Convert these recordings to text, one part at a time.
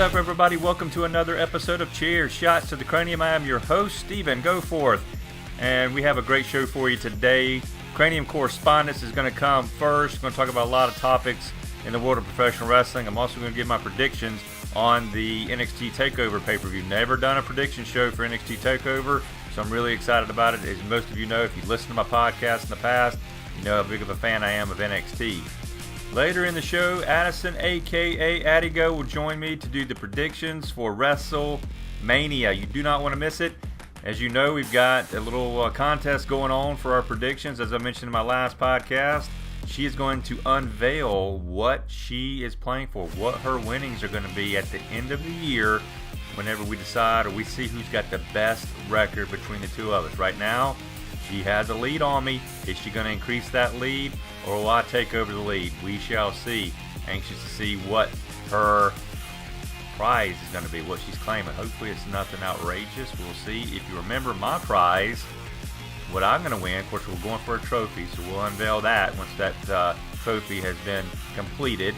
up, everybody? Welcome to another episode of Cheers, Shots to the Cranium. I am your host, Steven Goforth, and we have a great show for you today. Cranium Correspondence is going to come first. We're going to talk about a lot of topics in the world of professional wrestling. I'm also going to give my predictions on the NXT Takeover pay-per-view. Never done a prediction show for NXT Takeover, so I'm really excited about it. As most of you know, if you've listened to my podcast in the past, you know how big of a fan I am of NXT. Later in the show, Addison, a.k.a. Addigo, will join me to do the predictions for Wrestlemania. You do not want to miss it. As you know, we've got a little contest going on for our predictions. As I mentioned in my last podcast, she is going to unveil what she is playing for, what her winnings are going to be at the end of the year whenever we decide or we see who's got the best record between the two of us. Right now, she has a lead on me. Is she going to increase that lead, or will I take over the lead? We shall see. Anxious to see what her prize is going to be, what she's claiming. Hopefully it's nothing outrageous. We'll see. If you remember my prize, what I'm going to win, of course we're going for a trophy, so we'll unveil that once that trophy has been completed.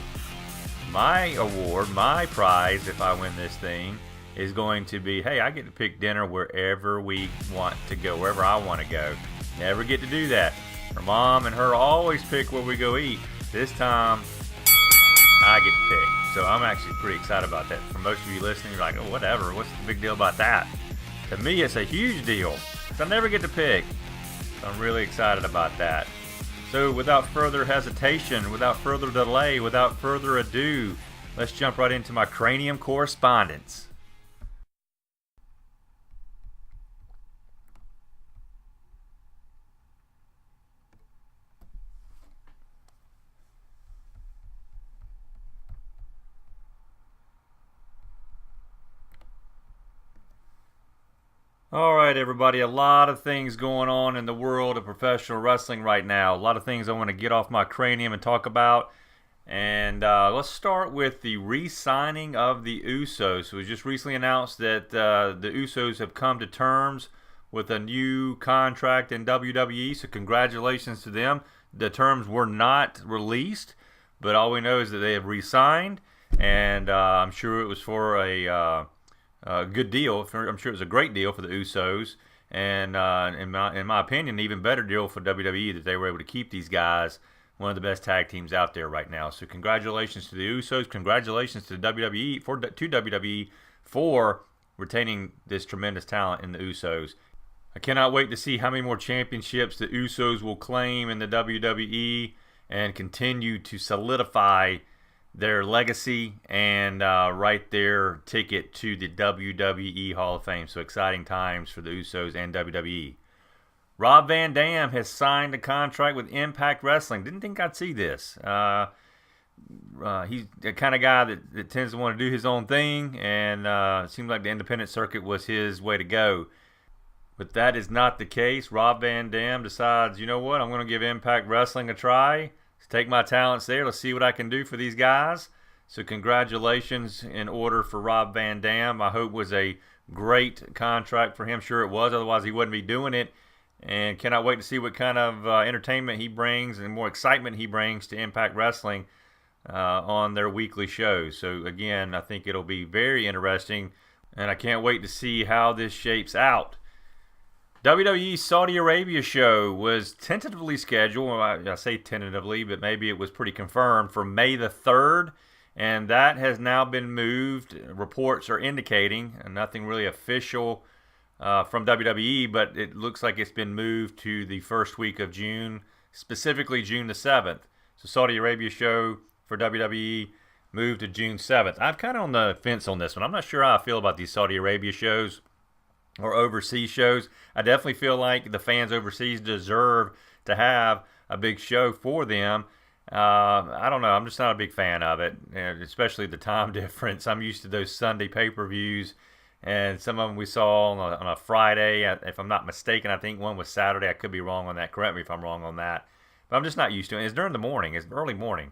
My award, my prize, if I win this thing, is going to be, hey, I get to pick dinner wherever we want to go, wherever I want to go. Never get to do that. Her mom and her always pick where we go eat. This time, I get to pick. So I'm actually pretty excited about that. For most of you listening, you're like, oh, whatever. What's the big deal about that? To me, it's a huge deal. So I never get to pick. So I'm really excited about that. So without further hesitation, without further delay, without further ado, let's jump right into my Cranium Correspondence. All right, everybody, a lot of things going on in the world of professional wrestling right now. A lot of things I want to get off my cranium and talk about. And let's start with the re-signing of the Usos. It was just recently announced that the Usos have come to terms with a new contract in WWE, so congratulations to them. The terms were not released, but all we know is that they have re-signed, and I'm sure it was for a good deal. I'm sure it was a great deal for the Usos, and in my opinion, an even better deal for WWE that they were able to keep these guys, one of the best tag teams out there right now. So congratulations to the Usos, congratulations to WWE for retaining this tremendous talent in the Usos. I cannot wait to see how many more championships the Usos will claim in the WWE and continue to solidify their legacy and write their ticket to the WWE Hall of Fame. So exciting times for the Usos and WWE. Rob Van Dam has signed a contract with Impact Wrestling. Didn't think I'd see this. He's the kind of guy that tends to want to do his own thing, and it seemed like the independent circuit was his way to go. But that is not the case. Rob Van Dam decides, you know what, I'm going to give Impact Wrestling a try. Take my talents there. Let's see what I can do for these guys. So congratulations in order for Rob Van Dam. I hope it was a great contract for him. Sure it was. Otherwise he wouldn't be doing it. And cannot wait to see what kind of entertainment he brings and more excitement he brings to Impact Wrestling on their weekly shows. So again, I think it'll be very interesting. And I can't wait to see how this shapes out. WWE Saudi Arabia show was tentatively scheduled, I say tentatively, but maybe it was pretty confirmed, for May the 3rd, and that has now been moved. Reports are indicating, and nothing really official from WWE, but it looks like it's been moved to the first week of June, specifically June the 7th. So Saudi Arabia show for WWE moved to June 7th. I'm kind of on the fence on this one. I'm not sure how I feel about these Saudi Arabia shows or overseas shows. I definitely feel like the fans overseas deserve to have a big show for them. I don't know. I'm just not a big fan of it, and especially the time difference. I'm used to those Sunday pay-per-views, and some of them we saw on a Friday. If I'm not mistaken, I think one was Saturday. I could be wrong on that. Correct me if I'm wrong on that. But I'm just not used to it. It's during the morning. It's early morning.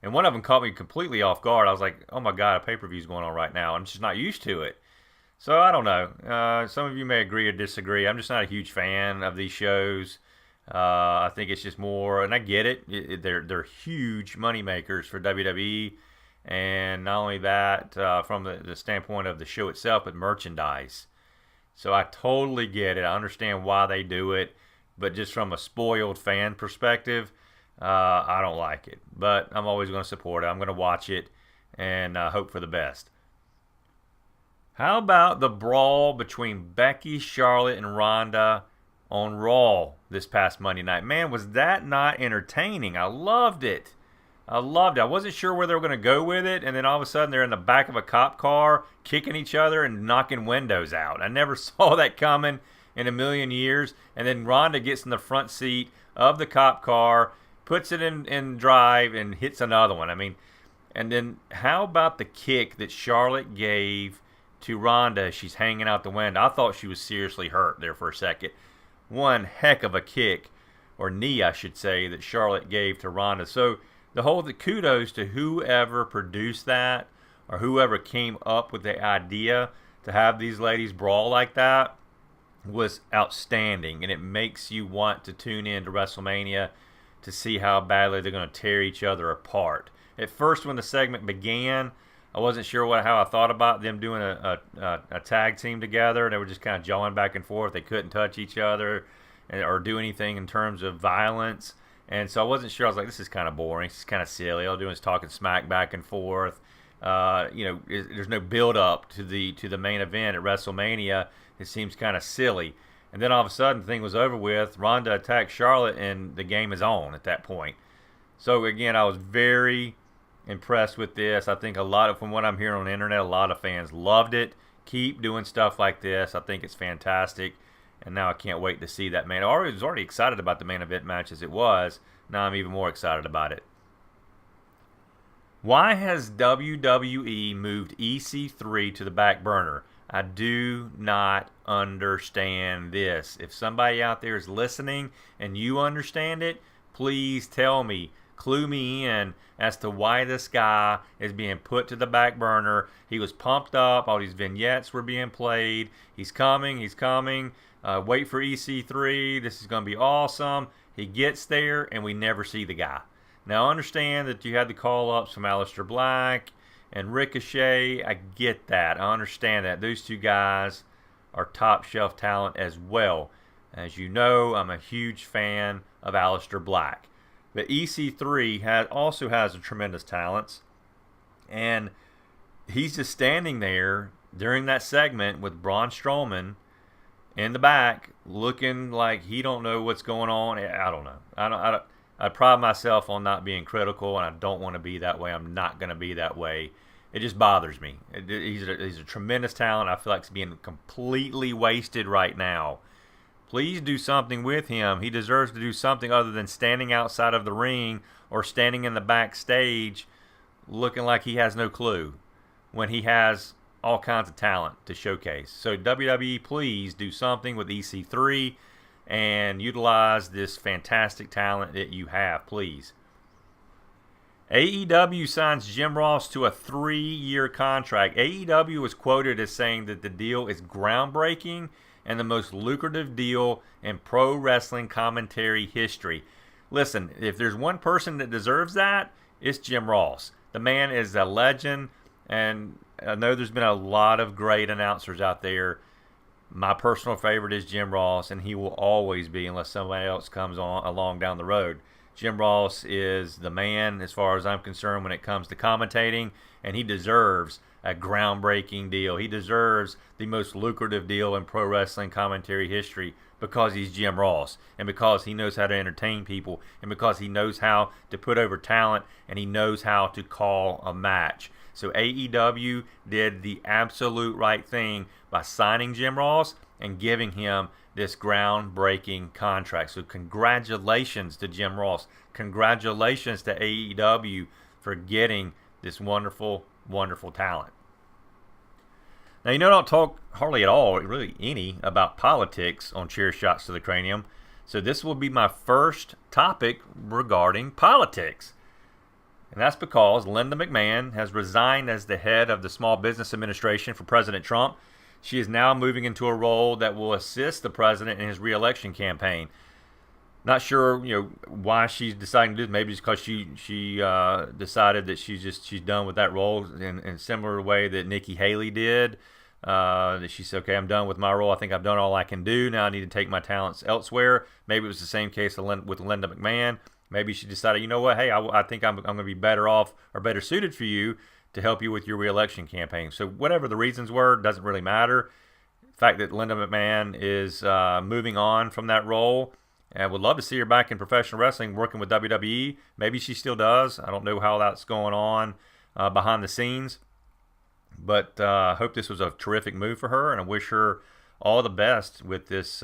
And one of them caught me completely off guard. I was like, oh my God, a pay-per-view is going on right now. I'm just not used to it. So I don't know. Some of you may agree or disagree. I'm just not a huge fan of these shows. I think it's just more, and I get it. They're huge money makers for WWE, And not only that, from the standpoint of the show itself, but merchandise. So I totally get it. I understand why they do it, but just from a spoiled fan perspective, I don't like it. But I'm always going to support it. I'm going to watch it and hope for the best. How about the brawl between Becky, Charlotte, and Ronda on Raw this past Monday night? Man, was that not entertaining? I loved it. I wasn't sure where they were going to go with it, and then all of a sudden they're in the back of a cop car kicking each other and knocking windows out. I never saw that coming in a million years. And then Ronda gets in the front seat of the cop car, puts it in drive, and hits another one. I mean, and then how about the kick that Charlotte gave to Ronda as she's hanging out the window? I thought she was seriously hurt there for a second. One heck of a kick, or knee I should say, that Charlotte gave to Ronda. So the kudos to whoever produced that or whoever came up with the idea to have these ladies brawl like that was outstanding, and it makes you want to tune in to WrestleMania to see how badly they're going to tear each other apart. At first, when the segment began, I wasn't sure how I thought about them doing a tag team together. They were just kind of jawing back and forth. They couldn't touch each other or do anything in terms of violence. And so I wasn't sure. I was like, this is kind of boring. This is kind of silly. All they're doing is talking smack back and forth. There's no build up to the main event at WrestleMania. It seems kind of silly. And then all of a sudden, the thing was over with. Ronda attacked Charlotte, and the game is on at that point. So again, I was very impressed with this. I think from what I'm hearing on the internet, a lot of fans loved it. Keep doing stuff like this. I think it's fantastic. And now I can't wait to see that, man. I was already excited about the main event match as it was. Now I'm even more excited about it. Why has WWE moved EC3 to the back burner? I do not understand this. If somebody out there is listening and you understand it, please tell me. Clue me in as to why this guy is being put to the back burner. He was pumped up. All these vignettes were being played. He's coming. Wait for EC3. This is going to be awesome. He gets there, and we never see the guy. Now, I understand that you had the call-ups from Aleister Black and Ricochet. I get that. I understand that. Those two guys are top-shelf talent as well. As you know, I'm a huge fan of Aleister Black. But EC3 also has a tremendous talents, and he's just standing there during that segment with Braun Strowman in the back, looking like he don't know what's going on. I don't know. I pride myself on not being critical, and I don't want to be that way. I'm not going to be that way. It just bothers me. He's a tremendous talent. I feel like he's being completely wasted right now. Please do something with him. He deserves to do something other than standing outside of the ring or standing in the backstage looking like he has no clue when he has all kinds of talent to showcase. So WWE, please do something with EC3 and utilize this fantastic talent that you have, please. AEW signs Jim Ross to a 3-year contract. AEW was quoted as saying that the deal is groundbreaking and the most lucrative deal in pro wrestling commentary history. Listen, if there's one person that deserves that, it's Jim Ross. The man is a legend, and I know there's been a lot of great announcers out there. My personal favorite is Jim Ross, and he will always be unless somebody else comes along down the road. Jim Ross is the man as far as I'm concerned when it comes to commentating, and he deserves a groundbreaking deal. He deserves the most lucrative deal in pro wrestling commentary history because he's Jim Ross, and because he knows how to entertain people, and because he knows how to put over talent, and he knows how to call a match. So AEW did the absolute right thing by signing Jim Ross and giving him this groundbreaking contract. So congratulations to Jim Ross. Congratulations to AEW for getting this wonderful, wonderful talent. Now, don't talk hardly at all, really any, about politics on Chair Shots to the Cranium. So this will be my first topic regarding politics. And that's because Linda McMahon has resigned as the head of the Small Business Administration for President Trump. She is now moving into a role that will assist the president in his re-election campaign. Not sure, why she's deciding to do this. Maybe it's because she decided that she's done with that role in a similar way that Nikki Haley did. That she said, okay, I'm done with my role. I think I've done all I can do. Now I need to take my talents elsewhere. Maybe it was the same case with Linda McMahon. Maybe she decided, you know what, hey, I think I'm going to be better off or better suited for you to help you with your re-election campaign. So whatever the reasons were, doesn't really matter. The fact that Linda McMahon is moving on from that role, and would love to see her back in professional wrestling working with WWE. Maybe she still does. I don't know how that's going on behind the scenes. But I hope this was a terrific move for her, and I wish her all the best with this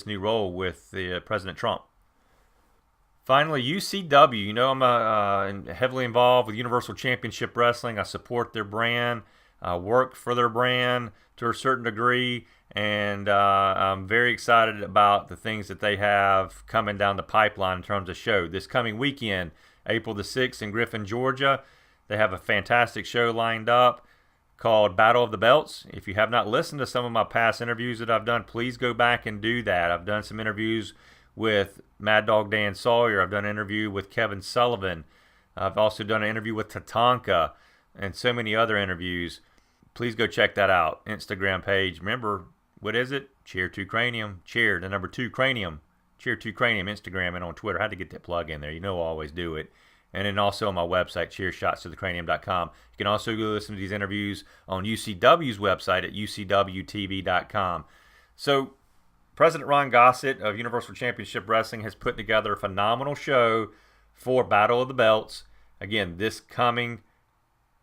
new role with President Trump. Finally, UCW. I'm heavily involved with Universal Championship Wrestling. I support their brand, work for their brand to a certain degree, and I'm very excited about the things that they have coming down the pipeline in terms of show. This coming weekend, April the 6th in Griffin, Georgia, they have a fantastic show lined up called Battle of the Belts. If you have not listened to some of my past interviews that I've done, please go back and do that. I've done some interviews with Mad Dog Dan Sawyer. I've done an interview with Kevin Sullivan. I've also done an interview with Tatanka and so many other interviews. Please go check that out. Instagram page. Remember, what is it? Cheer 2 Cranium. Cheer, the number 2 Cranium. Cheer 2 Cranium, Instagram and on Twitter. I had to get that plug in there. I always do it. And then also on my website, cheershotstothecranium.com. You can also go listen to these interviews on UCW's website at ucwtv.com. So President Ron Gossett of Universal Championship Wrestling has put together a phenomenal show for Battle of the Belts. Again, this coming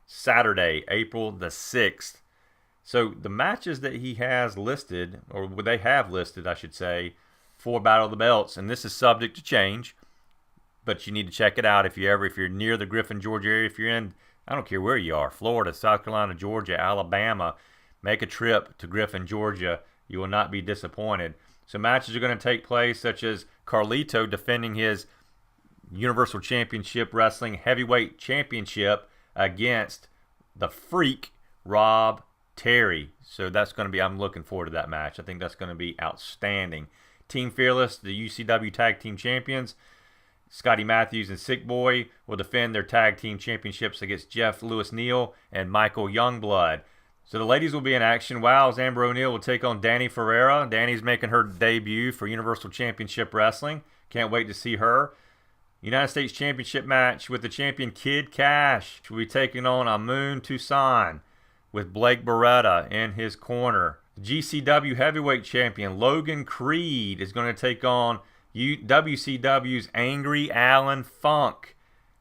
Saturday, April the 6th. So the matches that he has listed, or they have listed, I should say, for Battle of the Belts, and this is subject to change, but you need to check it out if you're near the Griffin, Georgia area. If you're in, I don't care where you are, Florida, South Carolina, Georgia, Alabama, make a trip to Griffin, Georgia. You will not be disappointed. So matches are going to take place such as Carlito defending his Universal Championship Wrestling Heavyweight Championship against the Freak, Rob Terry. So that's going to be, I'm looking forward to that match. I think that's going to be outstanding. Team Fearless, the UCW Tag Team Champions, Scotty Matthews and Sick Boy will defend their tag team championships against Jeff Lewis Neal and Michael Youngblood. So the ladies will be in action. Wow's Amber O'Neal will take on Danny Ferreira. Danny's making her debut for Universal Championship Wrestling. Can't wait to see her. United States Championship match with the champion Kid Cash will be taking on Amun Tucson with Blake Beretta in his corner. The GCW Heavyweight Champion Logan Creed is going to take on WCW's Angry Alan Funk.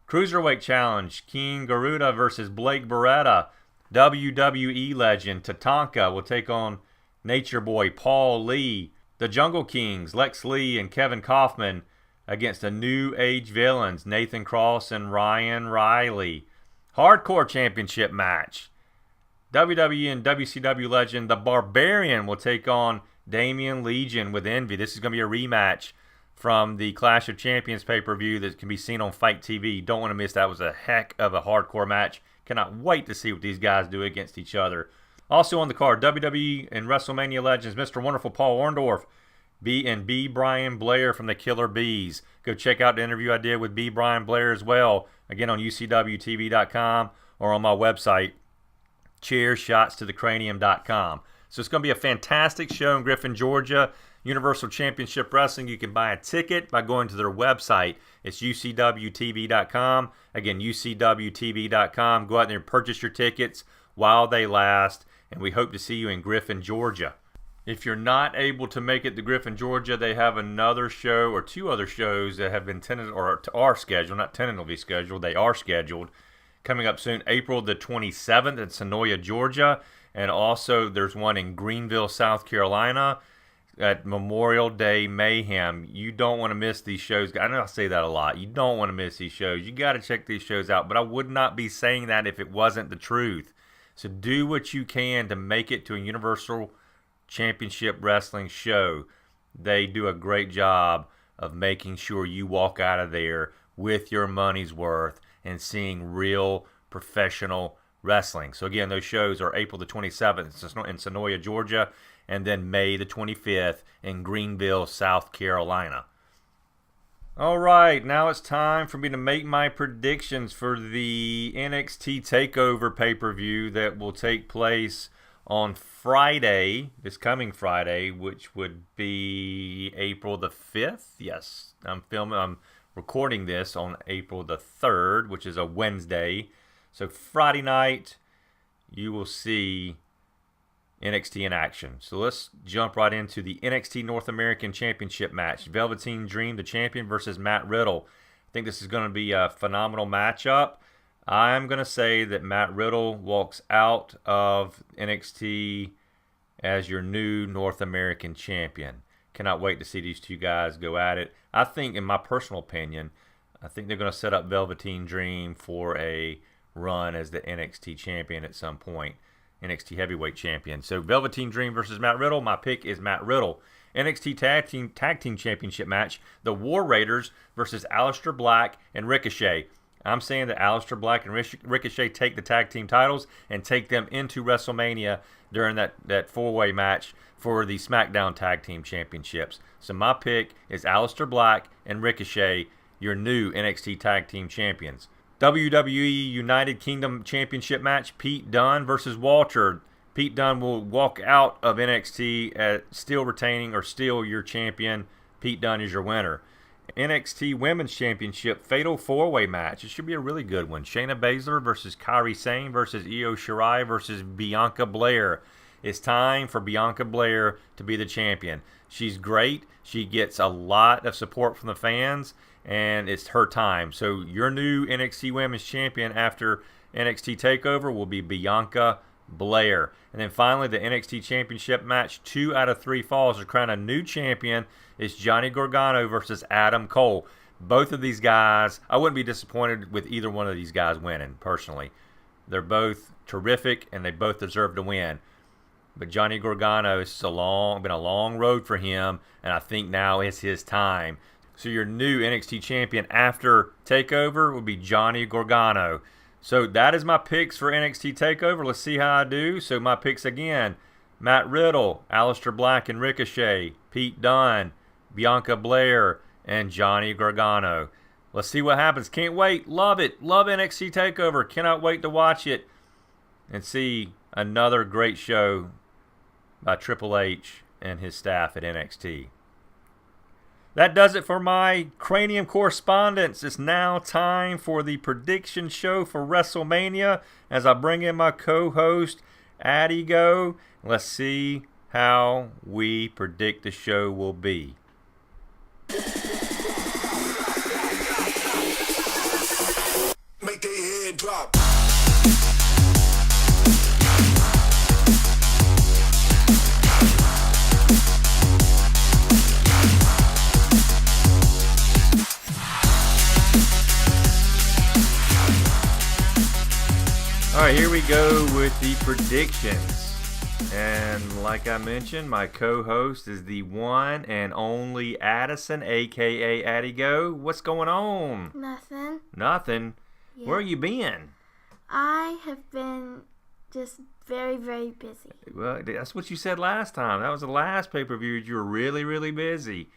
Cruiserweight Challenge, King Garuda versus Blake Beretta. WWE legend Tatanka will take on Nature Boy Paul Lee. The Jungle Kings, Lex Lee and Kevin Kaufman against the New Age Villains, Nathan Cross and Ryan Riley. Hardcore Championship match. WWE and WCW legend The Barbarian will take on Damian Legion with Envy. This is going to be a rematch from the Clash of Champions pay-per-view that can be seen on Fight TV. Don't want to miss that. It was a heck of a hardcore match. Cannot wait to see what these guys do against each other. Also on the card, WWE and WrestleMania legends, Mr. Wonderful Paul Orndorff, B. Brian Blair from the Killer Bees. Go check out the interview I did with B. Brian Blair as well. Again on UCWTV.com or on my website, cheershotstothecranium.com. So it's going to be a fantastic show in Griffin, Georgia. Universal Championship Wrestling. You can buy a ticket by going to their website. It's UCWTV.com. Again, UCWTV.com. Go out there and purchase your tickets while they last. And we hope to see you in Griffin, Georgia. If you're not able to make it to Griffin, Georgia, they have another show or two other shows that have been tentative or are scheduled, not tentatively scheduled. They are scheduled. Coming up soon, April the 27th in Sonoya, Georgia. And also there's one in Greenville, South Carolina at Memorial Day Mayhem. You don't want to miss these shows. I know I say that a lot. You don't want to miss these shows. You got to check these shows out. But I would not be saying that if it wasn't the truth. So do what you can to make it to a Universal Championship Wrestling show. They do a great job of making sure you walk out of there with your money's worth and seeing real professional wrestling. So again, those shows are April the 27th in Sonoya, Georgia, and then May the 25th in Greenville, South Carolina. All right, now it's time for me to make my predictions for the NXT Takeover pay-per-view that will take place on Friday, this coming Friday, which would be April the 5th. Yes, I'm recording this on April the 3rd, which is a Wednesday. So Friday night, you will see NXT in action. So let's jump right into the NXT North American Championship match. Velveteen Dream, the champion, versus Matt Riddle. I think this is going to be a phenomenal matchup. I'm going to say that Matt Riddle walks out of NXT as your new North American champion. Cannot wait to see these two guys go at it. I think, in my personal opinion, I think they're going to set up Velveteen Dream for a run as the NXT champion at some point. NXT Heavyweight Champion. So Velveteen Dream versus Matt Riddle. My pick is Matt Riddle. NXT Tag Team Championship match. The War Raiders versus Aleister Black and Ricochet. I'm saying that Aleister Black and Ricochet take the tag team titles and take them into WrestleMania during that four-way match for the SmackDown Tag Team Championships. So my pick is Aleister Black and Ricochet, your new NXT Tag Team Champions. WWE United Kingdom Championship match, Pete Dunne versus Walter. Pete Dunne will walk out of NXT still retaining or still your champion. Pete Dunne is your winner. NXT Women's Championship Fatal 4-Way match. It should be a really good one. Shayna Baszler versus Kairi Sane versus Io Shirai versus Bianca Belair. It's time for Bianca Belair to be the champion. She's great. She gets a lot of support from the fans, and it's her time. So your new NXT Women's Champion after NXT TakeOver will be Bianca Belair. And then finally, the NXT Championship match, 2 out of 3 falls to crown a new champion, is Johnny Gargano versus Adam Cole. Both of these guys, I wouldn't be disappointed with either one of these guys winning, personally. They're both terrific, and they both deserve to win. But Johnny Gargano, it's been a long road for him, and I think now is his time. So your new NXT champion after TakeOver will be Johnny Gargano. So that is my picks for NXT TakeOver. Let's see how I do. So my picks again, Matt Riddle, Aleister Black and Ricochet, Pete Dunne, Bianca Belair, and Johnny Gargano. Let's see what happens. Can't wait. Love it. Love NXT TakeOver. Cannot wait to watch it and see another great show by Triple H and his staff at NXT. That does it for my Cranium correspondence. It's now time for the prediction show for WrestleMania as I bring in my co-host, Addy Go. Let's see how we predict the show will be. Make their head drop. All right, here we go with the predictions. And like I mentioned, my co-host is the one and only Addison, a.k.a. Addy Go. What's going on? Nothing. Nothing? Yeah. Where you been? I have been just very, very busy. Well, that's what you said last time. That was the last pay-per-view. You were really, really busy.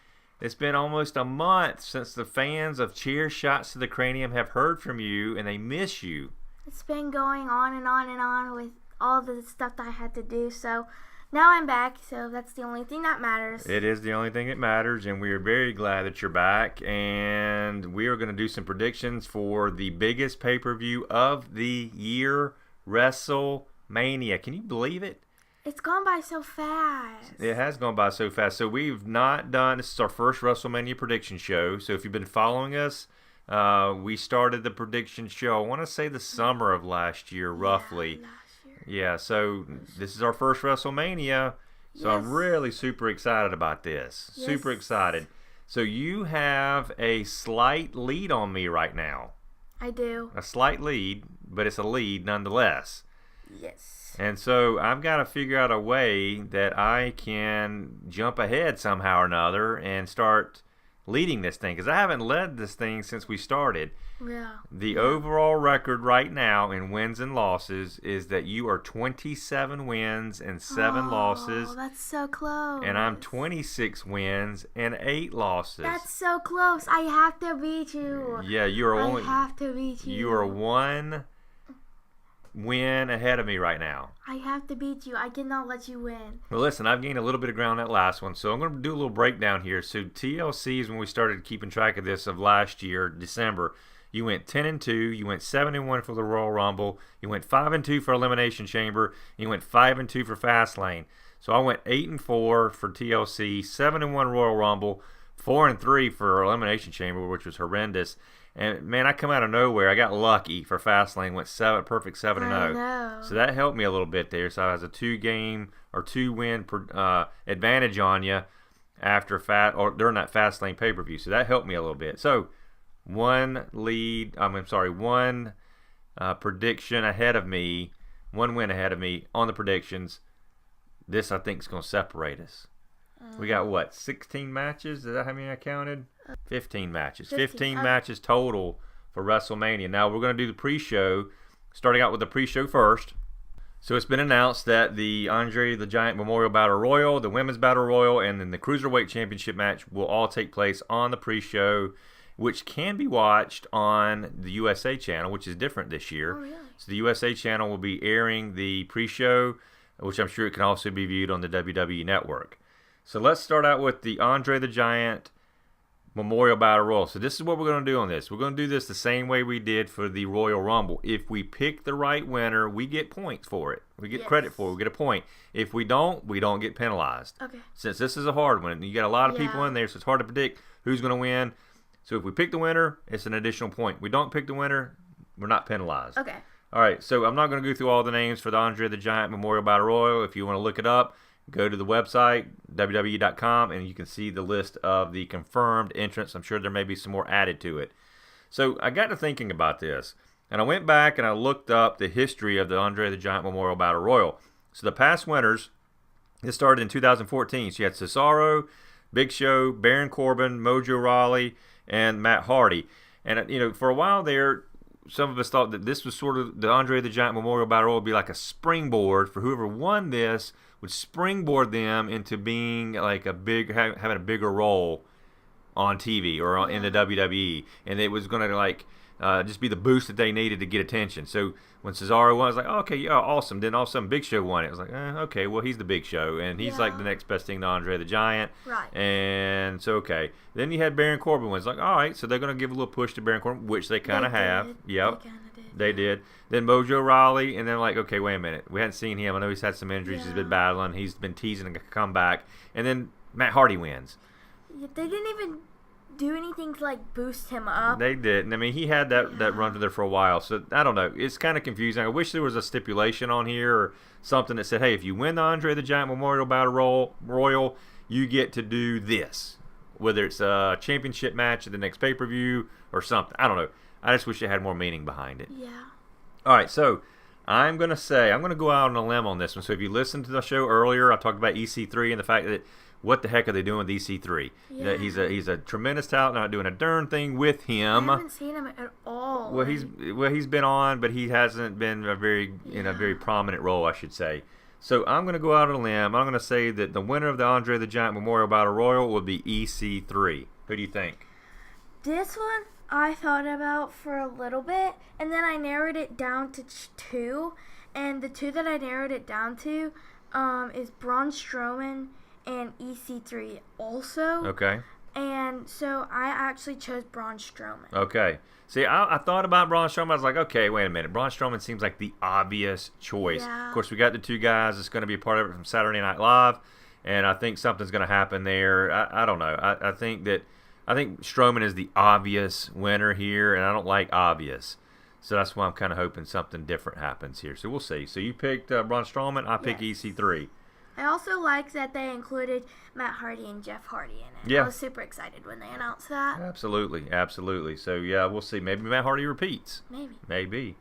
It's been almost a month since the fans of Cheer Shots to the Cranium have heard from you, and they miss you. It's been going on and on and on with all the stuff that I had to do. So now I'm back. So that's the only thing that matters. It is the only thing that matters, and we are very glad that you're back. And we are going to do some predictions for the biggest pay-per-view of the year, WrestleMania. Can you believe it? It's gone by so fast. It has gone by so fast. So we've not done, this is our first WrestleMania prediction show. So if you've been following us, we started the prediction show, I want to say the summer of last year, roughly. Yeah, last year. Yeah, so this is our first WrestleMania. So Yes. I'm really super excited about this. Yes. Super excited. So you have a slight lead on me right now. I do. A slight lead, but it's a lead nonetheless. Yes. And so I've got to figure out a way that I can jump ahead somehow or another and start leading this thing because I haven't led this thing since we started. Yeah. The overall record right now in wins and losses is that you are 27 wins and 7 losses. Oh, that's so close. And I'm 26 wins and 8 losses. That's so close. I have to beat you. Yeah, you are only. I have to beat you. You are 1 win ahead of me right now. I have to beat you. I cannot let you win. Well, listen, I've gained a little bit of ground that last one, so I'm going to do a little breakdown here. So TLC is when we started keeping track of this of last year, December. You went 10-2. You went 7-1 for the Royal Rumble. You went 5-2 for Elimination Chamber. You went 5-2 for Fastlane. So I went 8-4 for TLC, 7-1 Royal Rumble, 4-3 for Elimination Chamber, which was horrendous. And man, I come out of nowhere. I got lucky for Fastlane. Went perfect 7-0. I know. So that helped me a little bit there. So I was a 2-win advantage on you after during that Fastlane pay-per-view. So that helped me a little bit. So one prediction ahead of me, 1 win ahead of me on the predictions. This I think is going to separate us. We got what, 16 matches? Is that how many I counted? 15 matches. 15 matches total for WrestleMania. Now we're going to do the pre-show, starting out with the pre-show first. So it's been announced that the Andre the Giant Memorial Battle Royal, the Women's Battle Royal, and then the Cruiserweight Championship match will all take place on the pre-show, which can be watched on the USA channel, which is different this year. Oh, really? So the USA channel will be airing the pre-show, which I'm sure it can also be viewed on the WWE Network. So let's start out with the Andre the Giant Memorial Battle Royal. So this is what we're going to do on this. We're going to do this the same way we did for the Royal Rumble. If we pick the right winner, we get points for it. We get credit for it. We get a point. If we don't get penalized. Okay. Since this is a hard one, you got a lot of people in there, so it's hard to predict who's going to win. So if we pick the winner, it's an additional point. We don't pick the winner, we're not penalized. Okay. All right, so I'm not going to go through all the names for the Andre the Giant Memorial Battle Royal. If you want to look it up, go to the website, WWE.com, and you can see the list of the confirmed entrants. I'm sure there may be some more added to it. So I got to thinking about this, and I went back and I looked up the history of the Andre the Giant Memorial Battle Royal. So the past winners, this started in 2014. So you had Cesaro, Big Show, Baron Corbin, Mojo Rawley, and Matt Hardy. And, for a while there, some of us thought that this was sort of the Andre the Giant Memorial Battle Royal would be like a springboard for whoever won this, would springboard them into being like having a bigger role on TV or in the WWE, and it was going to just be the boost that they needed to get attention. So when Cesaro won, I was like, oh, okay, yeah, awesome. Then all of a sudden Big Show won it. I was like, okay, well, he's the Big Show, and he's like the next best thing to Andre the Giant. Right. And so, okay. Then you had Baron Corbin win. It's like, all right, so they're going to give a little push to Baron Corbin, which they kind of have. Yep. They did. Then Mojo Rawley, and then like, okay, wait a minute. We hadn't seen him. I know he's had some injuries. He's been battling. He's been teasing a comeback. And then Matt Hardy wins. Yeah, they didn't even do anything to boost him up. They didn't. I mean, he had that run there for a while. So I don't know. It's kind of confusing. I wish there was a stipulation on here or something that said, hey, if you win the Andre the Giant Memorial Battle Royal, you get to do this. Whether it's a championship match at the next pay-per-view or something. I don't know. I just wish it had more meaning behind it. Yeah. All right, so I'm going to go out on a limb on this one. So if you listened to the show earlier, I talked about EC3 and the fact that what the heck are they doing with EC3? Yeah. He's a tremendous talent, not doing a darn thing with him. I haven't seen him at all. Well, he's been on, but he hasn't been in a very prominent role, I should say. So I'm going to go out on a limb. I'm going to say that the winner of the Andre the Giant Memorial Battle Royal will be EC3. Who do you think? This one I thought about for a little bit, and then I narrowed it down to 2. And the 2 that I narrowed it down to is Braun Strowman and EC3 also. Okay. And so I actually chose Braun Strowman. Okay. See, I thought about Braun Strowman. I was like, okay, wait a minute. Braun Strowman seems like the obvious choice. Yeah. Of course, we got the 2 guys that's going to be a part of it from Saturday Night Live, and I think something's going to happen there. I don't know. I think Strowman is the obvious winner here, and I don't like obvious. So that's why I'm kind of hoping something different happens here. So we'll see. So you picked Braun Strowman. I picked EC3. I also like that they included Matt Hardy and Jeff Hardy in it. Yeah. I was super excited when they announced that. Absolutely. So, yeah, we'll see. Maybe Matt Hardy repeats. Maybe.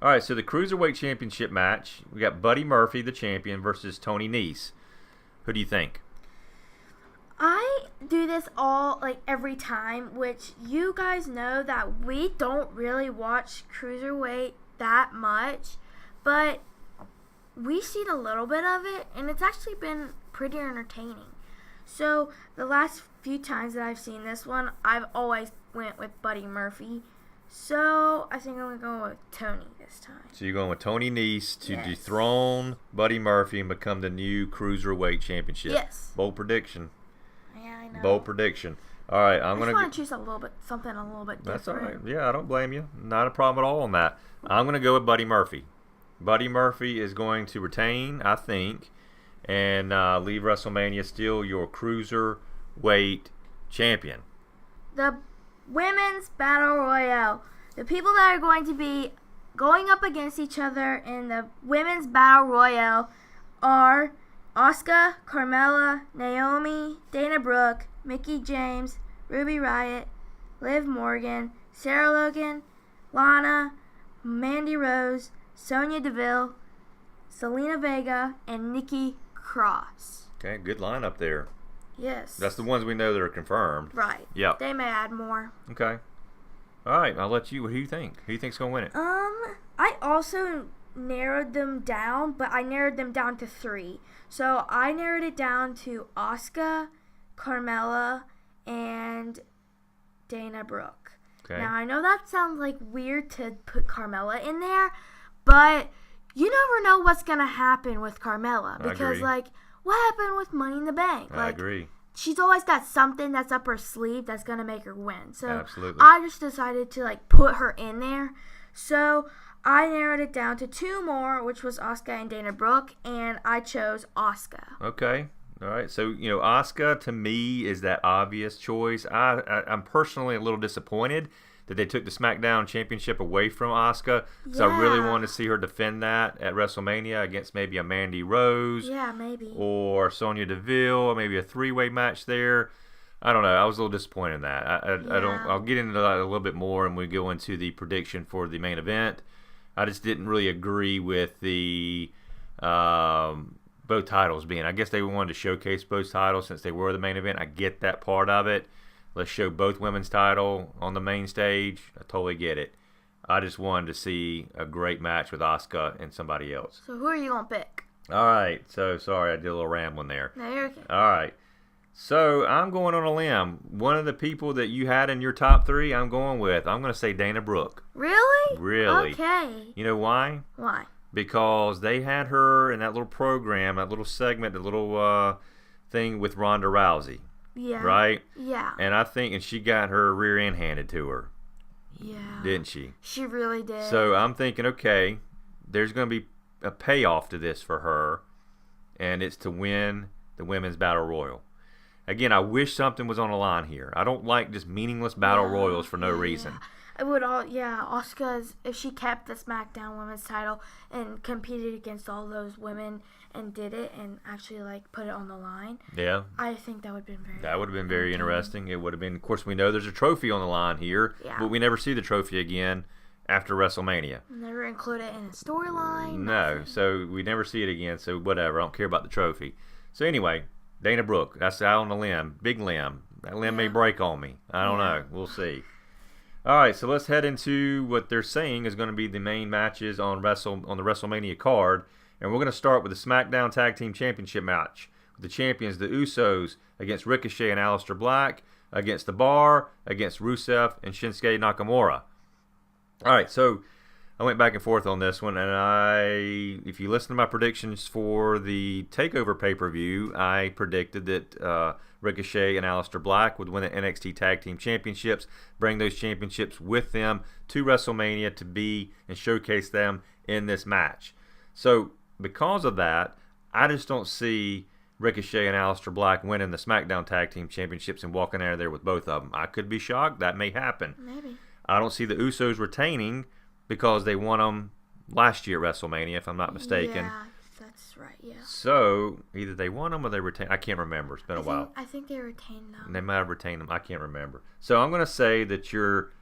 All right, so the Cruiserweight Championship match, we got Buddy Murphy, the champion, versus Tony Nese. Who do you think? I do this every time, which you guys know that we don't really watch Cruiserweight that much, but we've seen a little bit of it, and it's actually been pretty entertaining. So the last few times that I've seen this one, I've always went with Buddy Murphy. So I think I'm going to go with Tony this time. So you're going with Tony Nese to dethrone Buddy Murphy and become the new Cruiserweight Championship. Yes. Bold prediction. Yeah, I know. Bold prediction. All right, I just want to choose something a little bit different. That's all right. Yeah, I don't blame you. Not a problem at all on that. I'm going to go with Buddy Murphy. Buddy Murphy is going to retain, I think, and leave WrestleMania still your Cruiserweight champion. The Women's Battle Royale. The people that are going to be going up against each other in the Women's Battle Royale are Asuka, Carmella, Naomi, Dana Brooke, Mickie James, Ruby Riott, Liv Morgan, Sarah Logan, Lana, Mandy Rose, Sonya Deville, Selena Vega, and Nikki Cross. Okay, good lineup there. Yes. That's the ones we know that are confirmed. Right. Yep. They may add more. Okay. All right, I'll let you. Who do you think? Who do you think's going to win it? I also narrowed them down, but I narrowed them down to 3. So I narrowed it down to Asuka, Carmella, and Dana Brooke. Okay. Now, I know that sounds weird to put Carmella in there, but you never know what's going to happen with Carmella. Because, what happened with Money in the Bank? I agree. She's always got something that's up her sleeve that's going to make her win. So absolutely. I just decided to put her in there. So I narrowed it down to 2 more, which was Asuka and Dana Brooke, and I chose Asuka. Okay. All right. So, Asuka to me is that obvious choice. I'm personally a little disappointed that they took the SmackDown Championship away from Asuka because I really wanted to see her defend that at WrestleMania against maybe a Mandy Rose. Yeah, maybe. Or Sonya Deville, or maybe a 3-way match there. I don't know. I was a little disappointed in that. I don't. I'll get into that a little bit more when we go into the prediction for the main event. I just didn't really agree with the both titles being. I guess they wanted to showcase both titles since they were the main event. I get that part of it. Let's show both women's title on the main stage. I totally get it. I just wanted to see a great match with Asuka and somebody else. So who are you going to pick? All right. So, sorry, I did a little rambling there. No, you're okay. All right. So, I'm going on a limb. One of the people that you had in your top 3, I'm going with. I'm going to say Dana Brooke. Really? Really. Okay. You know why? Why? Because they had her in that little program, that little segment, the little thing with Ronda Rousey. Yeah. Right? Yeah. And she got her rear end handed to her. Yeah. Didn't she? She really did. So I'm thinking, okay, there's going to be a payoff to this for her, and it's to win the Women's Battle Royal. Again, I wish something was on the line here. I don't like just meaningless battle royals for no reason. I would Asuka's, if she kept the SmackDown Women's title and competed against all those women and did it and actually put it on the line. Yeah. I think that would have been very interesting. It would have been, of course, we know there's a trophy on the line here, but we never see the trophy again after WrestleMania. Never include it in a storyline. No, so we never see it again, so whatever. I don't care about the trophy. So anyway, Dana Brooke, that's out on the limb, big limb. That limb may break on me. I don't know. We'll see. All right, so let's head into what they're saying is going to be the main matches on the WrestleMania card. And we're going to start with the SmackDown Tag Team Championship match. With the champions, the Usos, against Ricochet and Aleister Black, against The Bar, against Rusev and Shinsuke Nakamura. All right, so I went back and forth on this one, and if you listen to my predictions for the TakeOver pay-per-view, I predicted that Ricochet and Aleister Black would win the NXT Tag Team Championships, bring those championships with them to WrestleMania to be and showcase them in this match. So because of that, I just don't see Ricochet and Aleister Black winning the SmackDown Tag Team Championships and walking out of there with both of them. I could be shocked. That may happen. Maybe. I don't see the Usos retaining because they won them last year at WrestleMania, if I'm not mistaken. Yeah, that's right, yeah. So, either they won them or they retained. I can't remember. It's been a while. I think they retained them. They might have retained them. I can't remember. So, I'm going to say that your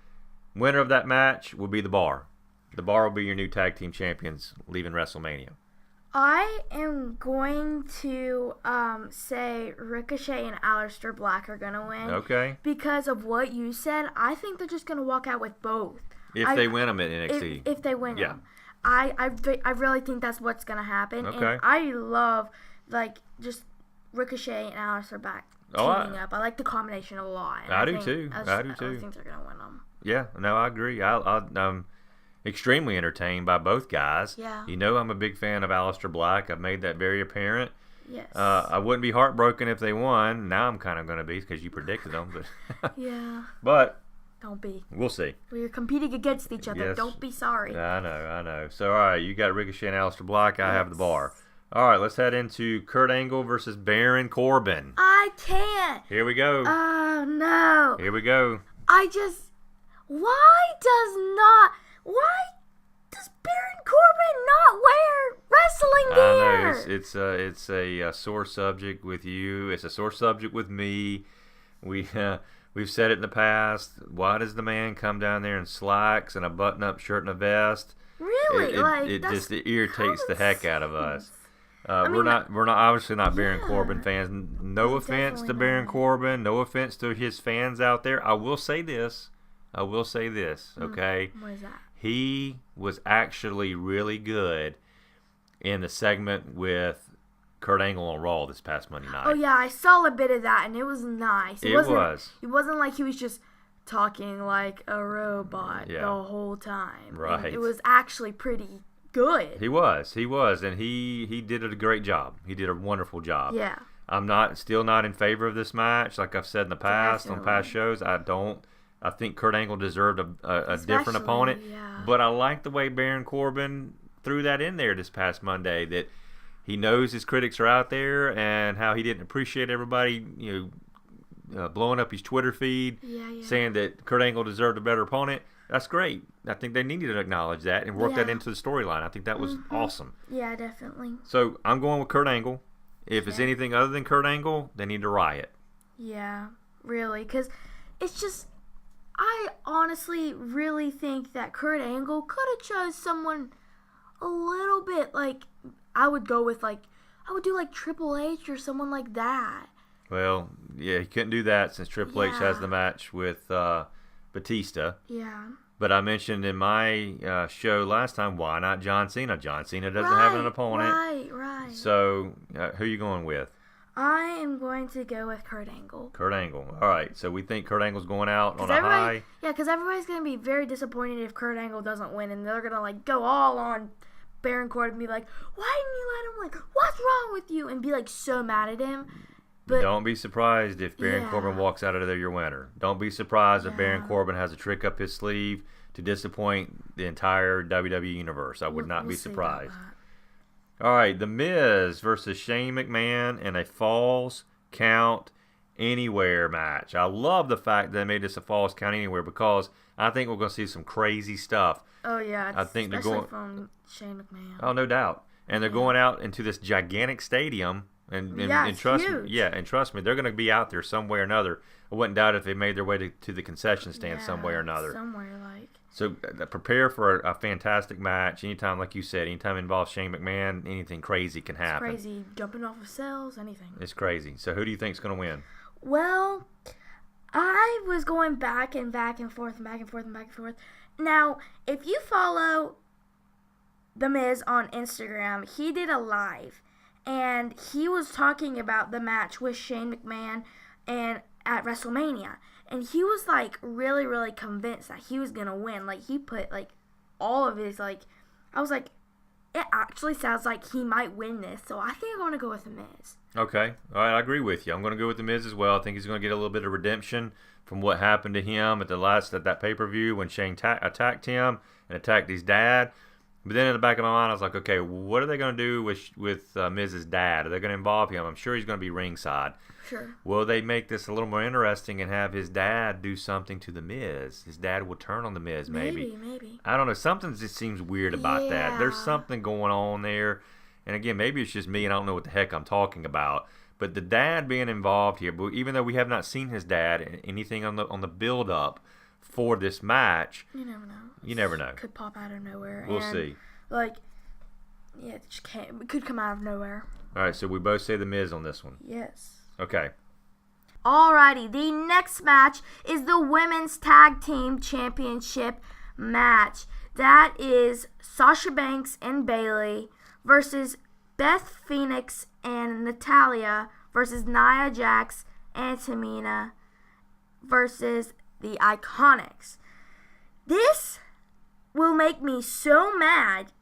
winner of that match will be The Bar. The Bar will be your new tag team champions leaving WrestleMania. I am going to say Ricochet and Aleister Black are going to win. Okay. Because of what you said, I think they're just going to walk out with both. If they win them at NXT. If they win them. I really think that's what's going to happen. Okay. And I love, just Ricochet and Aleister Black teaming up. I like the combination a lot. I do too. I think they're going to win them. Yeah, no, I agree. I'm extremely entertained by both guys. Yeah. You know I'm a big fan of Aleister Black. I've made that very apparent. Yes. I wouldn't be heartbroken if they won. Now I'm kind of going to be because you predicted them. But yeah. But don't be. We'll see. We're competing against each other. Yes. Don't be sorry. I know. So, all right, you got Ricochet and Aleister Black. I have the bar. All right, let's head into Kurt Angle versus Baron Corbin. I can't. Here we go. Oh, no. Here we go. Why does Baron Corbin not wear wrestling gear? I know it's a sore subject with you. It's a sore subject with me. We've said it in the past. Why does the man come down there in slacks and a button-up shirt and a vest? Really? It just irritates the heck out of us. We're not obviously not Baron Corbin fans. No offense to Baron Corbin. No offense to his fans out there. I will say this. Okay. What is that? He was actually really good in the segment with Kurt Angle on Raw this past Monday night. Oh yeah, I saw a bit of that and it was nice. It was. It wasn't like he was just talking like a robot the whole time. Right. And it was actually pretty good. He was, and he did a great job. He did a wonderful job. Yeah. I'm still not in favor of this match, like I've said in the past on past shows. I think Kurt Angle deserved a different opponent, but I like the way Baron Corbin threw that in there this past Monday. That he knows his critics are out there, and how he didn't appreciate everybody, blowing up his Twitter feed, saying that Kurt Angle deserved a better opponent. That's great. I think they needed to acknowledge that and work that into the storyline. I think that was awesome. Yeah, definitely. So I'm going with Kurt Angle. If it's anything other than Kurt Angle, they need to riot. Yeah, really, because it's just, I honestly really think that Kurt Angle could have chose someone a little bit, I would do Triple H or someone like that. Well, yeah, he couldn't do that since Triple H has the match with Batista. Yeah. But I mentioned in my show last time, why not John Cena? John Cena doesn't have an opponent. Right. So, who are you going with? I am going to go with Kurt Angle. Kurt Angle. All right. So we think Kurt Angle's going out on a high. Yeah, because everybody's going to be very disappointed if Kurt Angle doesn't win, and they're going to go all on Baron Corbin and be like, "Why didn't you let him win? What's wrong with you?" And be so mad at him. But don't be surprised if Baron Corbin walks out of there your winner. Don't be surprised if Baron Corbin has a trick up his sleeve to disappoint the entire WWE universe. I would not be surprised. All right, The Miz versus Shane McMahon in a Falls Count Anywhere match. I love the fact that they made this a Falls Count Anywhere because I think we're going to see some crazy stuff. Oh, yeah. I think they're going from Shane McMahon. Oh, no doubt. And they're going out into this gigantic stadium. And trust me, and trust me, they're going to be out there some way or another. I wouldn't doubt if they made their way to the concession stand some way or another. So prepare for a fantastic match. Anytime, like you said, anytime it involves Shane McMahon, anything crazy can happen. It's crazy, jumping off of cells, anything. It's crazy. So who do you think is going to win? Well, I was going back and forth. Now, if you follow The Miz on Instagram, he did a live. And he was talking about the match with Shane McMahon and at WrestleMania. And he was really, really convinced that he was going to win. He put all of his I was it actually sounds like he might win this. So I think I'm going to go with The Miz. Okay. All right, I agree with you. I'm going to go with The Miz as well. I think he's going to get a little bit of redemption from what happened to him at that pay-per-view when Shane attacked him and attacked his dad. But then in the back of my mind, I was like, okay, what are they going to do with Miz's dad? Are they going to involve him? I'm sure he's going to be ringside. Sure. Will they make this a little more interesting and have his dad do something to The Miz? His dad will turn on The Miz, maybe. Maybe. I don't know. Something just seems weird about that. There's something going on there. And again, maybe it's just me and I don't know what the heck I'm talking about. But the dad being involved here, but even though we have not seen his dad, anything on the build-up for this match, you never know. You never know. Could pop out of nowhere. We'll see. Yeah, it just can't. It could come out of nowhere. All right, so we both say The Miz on this one. Yes. Okay. Alrighty, the next match is the Women's Tag Team Championship match. That is Sasha Banks and Bayley versus Beth Phoenix and Natalya versus Nia Jax and Tamina versus the Iconics. This will make me so mad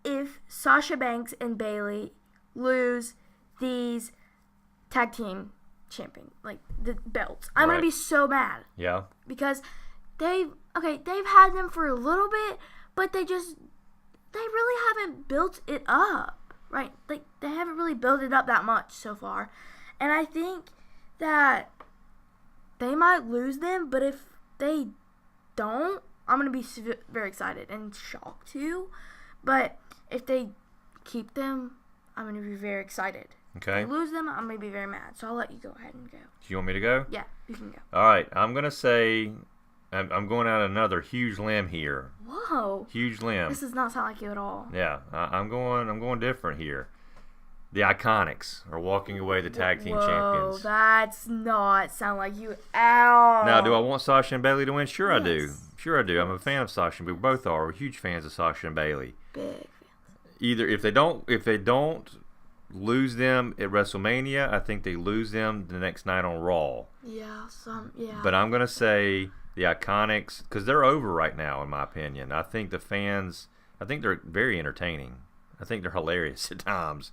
if Sasha Banks and Bayley lose these tag team the belts. I'm gonna be so mad. Yeah. Because they've had them for a little bit, but they really haven't built it up, right? Like, they haven't really built it up that much so far. And I think that they might lose them, but if they don't, I'm going to be very excited and shocked too. But if they keep them, I'm going to be very excited. Okay. If they lose them, I'm going to be very mad. So I'll let you go ahead and go. Do you want me to go? Yeah, you can go. All right. I'm going to say I'm going out another huge limb here. Whoa. Huge limb. This does not sound like you at all. Yeah. I'm going different here. The Iconics are walking away the tag team champions. That's not sound like you at all. Now, do I want Sasha and Bayley to win? Sure, Yes. I do. Sure, I do. I'm a fan of Sasha. We both are. We're huge fans of Sasha and Bayley. Big fans. Either if they don't lose them at WrestleMania, I think they lose them the next night on Raw. Yeah, But I'm gonna say the Iconics because they're over right now, in my opinion. I think the fans. I think they're very entertaining. I think they're hilarious at times,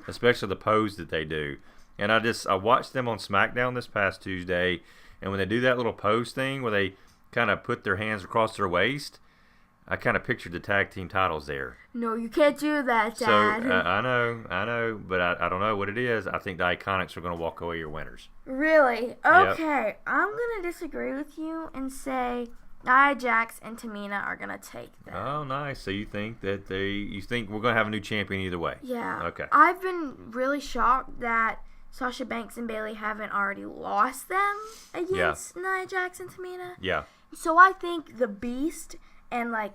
especially the pose that they do. And I watched them on SmackDown this past Tuesday, and when they do that little pose thing where they kind of put their hands across their waist, I kind of pictured the tag team titles there. No, you can't do that, Dad. So I know, but I don't know what it is. I think the Iconics are going to walk away your winners. Really? Yep. Okay, I'm going to disagree with you and say Nia Jax and Tamina are going to take them. Oh, nice. So you think we're going to have a new champion either way? Yeah. Okay. I've been really shocked that Sasha Banks and Bayley haven't already lost them against Nia Jax and Tamina. Yeah. So I think the Beast and like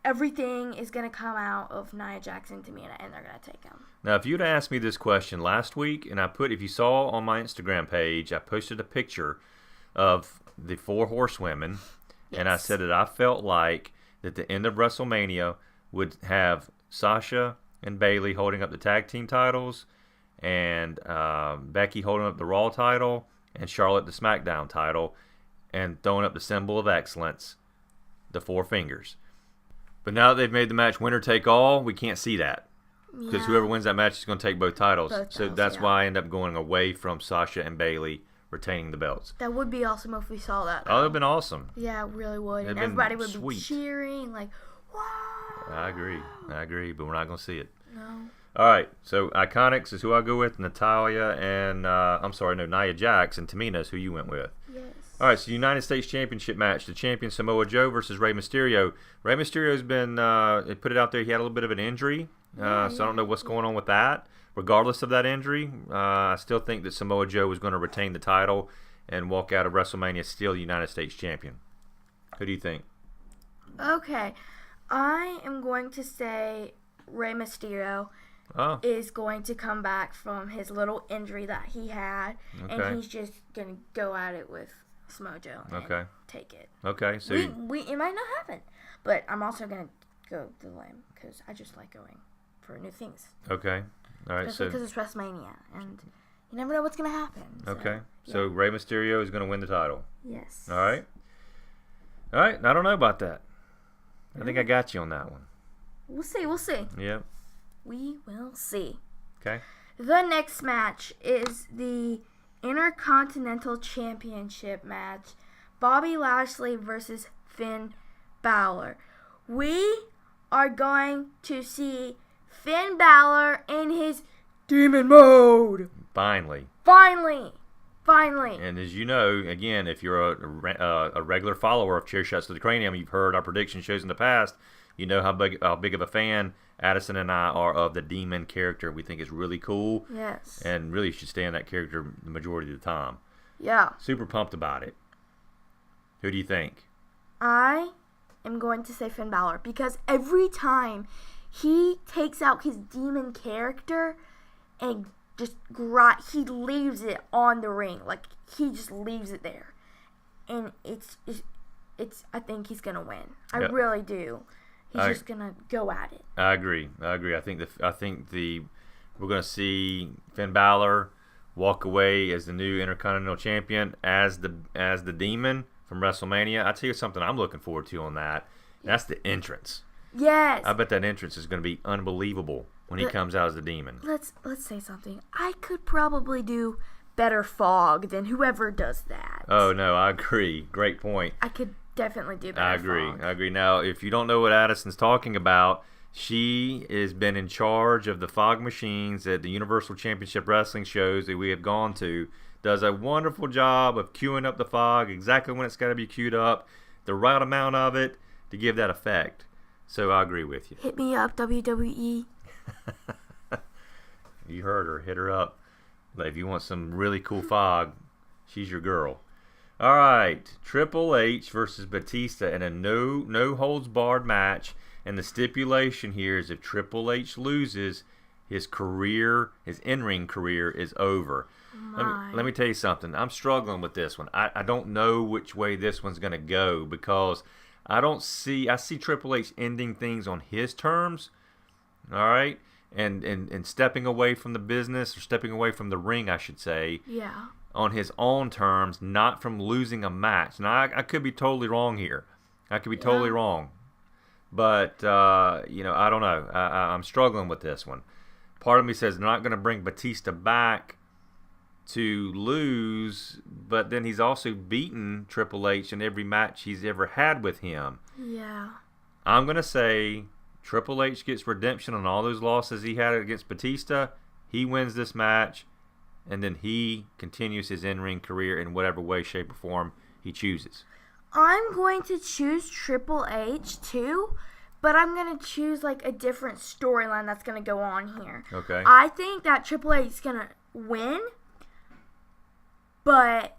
everything is going to come out of Nia Jax and Tamina, and they're going to take them. Now, if you'd asked me this question last week, and if you saw on my Instagram page, I posted a picture of the 4 horsewomen, and I said that I felt like that the end of WrestleMania would have Sasha and Bayley holding up the tag team titles, and Becky holding up the Raw title, and Charlotte the SmackDown title, and throwing up the symbol of excellence, the 4 fingers. But now that they've made the match winner take all, we can't see that. Because whoever wins that match is going to take both titles. So that's why I end up going away from Sasha and Bayley retaining the belts. That would be awesome if we saw that. Oh, it would have been awesome. Yeah, it really would. It'd And everybody been would be sweet. cheering, like, wow. I agree, but we're not going to see it. No. All right, so Iconics is who I go with. Natalya and, Nia Jax, and Tamina is who you went with. Yes. All right, so United States Championship match. The champion Samoa Joe versus Rey Mysterio. Rey Mysterio's been, put it out there, he had a little bit of an injury. So I don't know what's going on with that. Regardless of that injury, I still think that Samoa Joe is going to retain the title and walk out of WrestleMania still United States champion. Who do you think? Okay. I am going to say Rey Mysterio is going to come back from his little injury that he had, and he's just going to go at it with Samoa Joe and take it. Okay. So it might not happen, but I'm also going to go the limb because I just like going for new things. Okay. All right. Especially because it's WrestleMania, and you never know what's going to happen. So, okay. So Rey Mysterio is going to win the title. Yes. All right. I don't know about that. I think I got you on that one. We'll see. Yep. We will see. Okay. The next match is the Intercontinental Championship match. Bobby Lashley versus Finn Balor. We are going to see Finn Balor in his demon mode. Finally. And as you know, again, if you're a regular follower of Chair Shots to the Cranium, you've heard our prediction shows in the past. You know how big of a fan Addison and I are of the demon character. We think it's really cool. Yes. And really should stay in that character the majority of the time. Yeah. Super pumped about it. Who do you think? I am going to say Finn Balor because every time he takes out his demon character and just he leaves it on the ring. Like, he just leaves it there. And it's I think he's going to win. I really do. He's just going to go at it. I agree. I think we're going to see Finn Balor walk away as the new Intercontinental Champion, as the Demon from WrestleMania. I tell you something I'm looking forward to on that. That's the entrance. Yes. I bet that entrance is going to be unbelievable when he comes out as the Demon. Let's say something. I could probably do better fog than whoever does that. Oh, no, I agree. Great point. I could definitely do better fog. I agree. Now, if you don't know what Addison's talking about, she has been in charge of the fog machines at the Universal Championship Wrestling shows that we have gone to. Does a wonderful job of queuing up the fog exactly when it's got to be queued up, the right amount of it to give that effect. So I agree with you. Hit me up, WWE. You heard her. Hit her up. If you want some really cool fog, she's your girl. All right, Triple H versus Batista in a no holds barred match, and the stipulation here is if Triple H loses, his in-ring career is over. Let me tell you something. I'm struggling with this one. I don't know which way this one's going to go, because I see Triple H ending things on his terms, all right, and stepping away from the business, or stepping away from the ring, I should say. Yeah. On his own terms, not from losing a match. Now, I could be totally wrong here. I could be totally wrong. But, I don't know. I'm struggling with this one. Part of me says they're not going to bring Batista back to lose, but then he's also beaten Triple H in every match he's ever had with him. Yeah. I'm going to say Triple H gets redemption on all those losses he had against Batista. He wins this match, and then he continues his in-ring career in whatever way, shape, or form he chooses. I'm going to choose Triple H too, but I'm going to choose like a different storyline that's going to go on here. Okay. I think that Triple H is going to win, but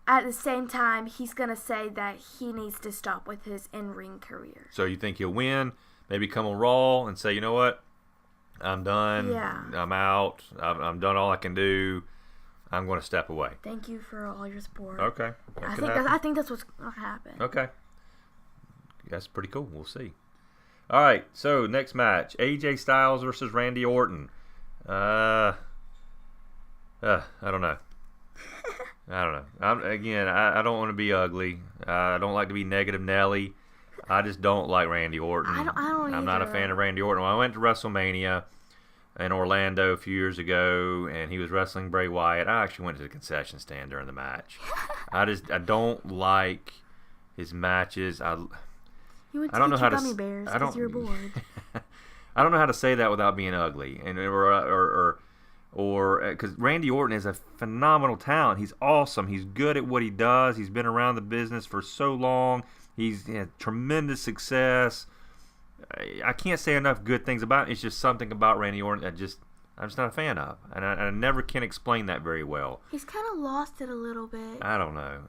at the same time, he's going to say that he needs to stop with his in-ring career. So you think he'll win, maybe come on Raw and say, you know what? I'm done. Yeah. I'm out. I'm done all I can do. I'm going to step away. Thank you for all your support. Okay. I think that's what's going to happen. Okay. That's pretty cool. We'll see. All right. So, next match. AJ Styles versus Randy Orton. I don't know. I don't know. I don't want to be ugly. I don't like to be negative Nelly. I just don't like Randy Orton. I'm not a fan of Randy Orton. When I went to WrestleMania in Orlando a few years ago, and he was wrestling Bray Wyatt, I actually went to the concession stand during the match. I don't like his matches. You went to get your gummy bears because you're bored. I don't know how to say that without being ugly, and or because Randy Orton is a phenomenal talent. He's awesome. He's good at what he does. He's been around the business for so long. He's had tremendous success. I can't say enough good things about him. It's just something about Randy Orton that I'm just not a fan of. And I never can explain that very well. He's kind of lost it a little bit. I don't know.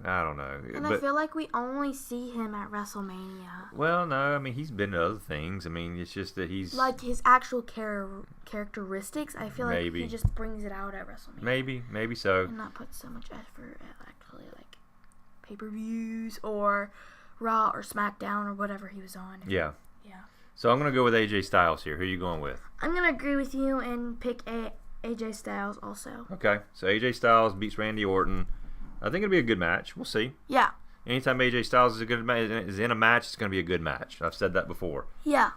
And I feel like we only see him at WrestleMania. Well, no. I mean, he's been to other things. I mean, it's just that he's... Like his actual characteristics, I feel like he just brings it out at WrestleMania. Maybe so. And not put so much effort at actually, like, pay-per-views or Raw or SmackDown or whatever he was on. Yeah. So I'm going to go with AJ Styles here. Who are you going with? I'm going to agree with you and pick AJ Styles also. Okay. So AJ Styles beats Randy Orton. I think it'll be a good match. We'll see. Yeah. Anytime AJ Styles is in a match, it's going to be a good match. I've said that before. Yeah.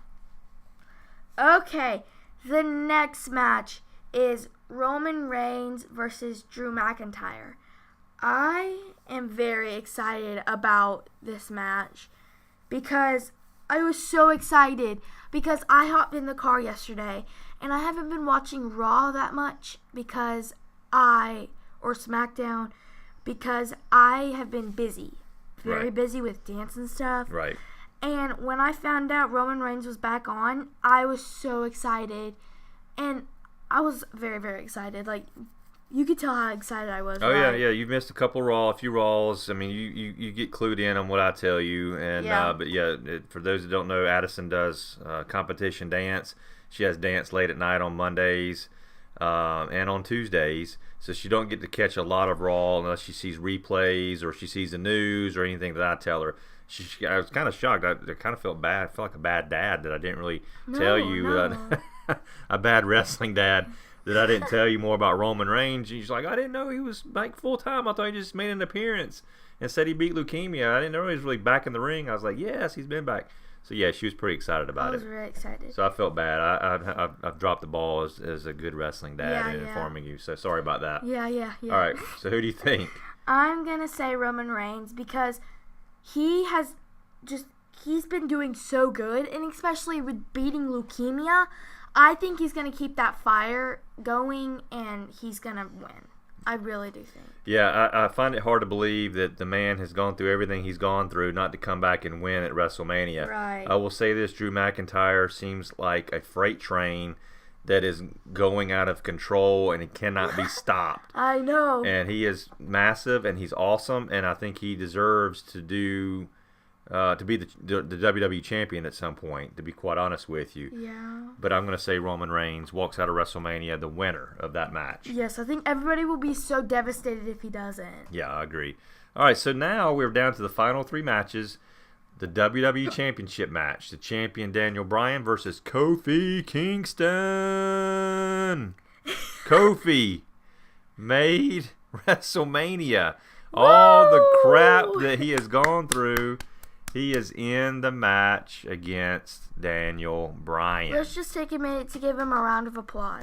Okay. The next match is Roman Reigns versus Drew McIntyre. I am very excited about this match because I was so excited because I hopped in the car yesterday and I haven't been watching Raw that much or SmackDown because I have been busy. Very busy with dance and stuff. Right. And when I found out Roman Reigns was back on, I was so excited. And I was very, very excited. Like, You could tell how excited I was. Oh right? yeah. You missed a few Raws. I mean, you get clued in on what I tell you, and but for those that don't know, Addison does competition dance. She has dance late at night on Mondays and on Tuesdays, so she don't get to catch a lot of Raw unless she sees replays or she sees the news or anything that I tell her. I was kind of shocked. I kind of felt bad. I felt like a bad dad that I didn't really tell you. A bad wrestling dad. That I didn't tell you more about Roman Reigns. She's like, I didn't know he was like full time. I thought he just made an appearance and said he beat leukemia. I didn't know he was really back in the ring. I was like, yes, he's been back. So yeah, she was pretty excited about it. I was really excited. So I felt bad. I've dropped the ball as a good wrestling dad in informing you. So sorry about that. Yeah. All right. So who do you think? I'm gonna say Roman Reigns because he's been doing so good, and especially with beating leukemia. I think he's going to keep that fire going, and he's going to win. I really do think. Yeah, I find it hard to believe that the man has gone through everything he's gone through not to come back and win at WrestleMania. Right. I will say this, Drew McIntyre seems like a freight train that is going out of control, and it cannot be stopped. I know. And he is massive, and he's awesome, and I think he deserves to be the WWE champion at some point, to be quite honest with you. Yeah. But I'm going to say Roman Reigns walks out of WrestleMania the winner of that match. Yes, I think everybody will be so devastated if he doesn't. Yeah, I agree. All right, so now we're down to the final 3 matches. The WWE Championship match. The champion Daniel Bryan versus Kofi Kingston. Kofi made WrestleMania. All the crap that he has gone through. He is in the match against Daniel Bryan. Let's just take a minute to give him a round of applause.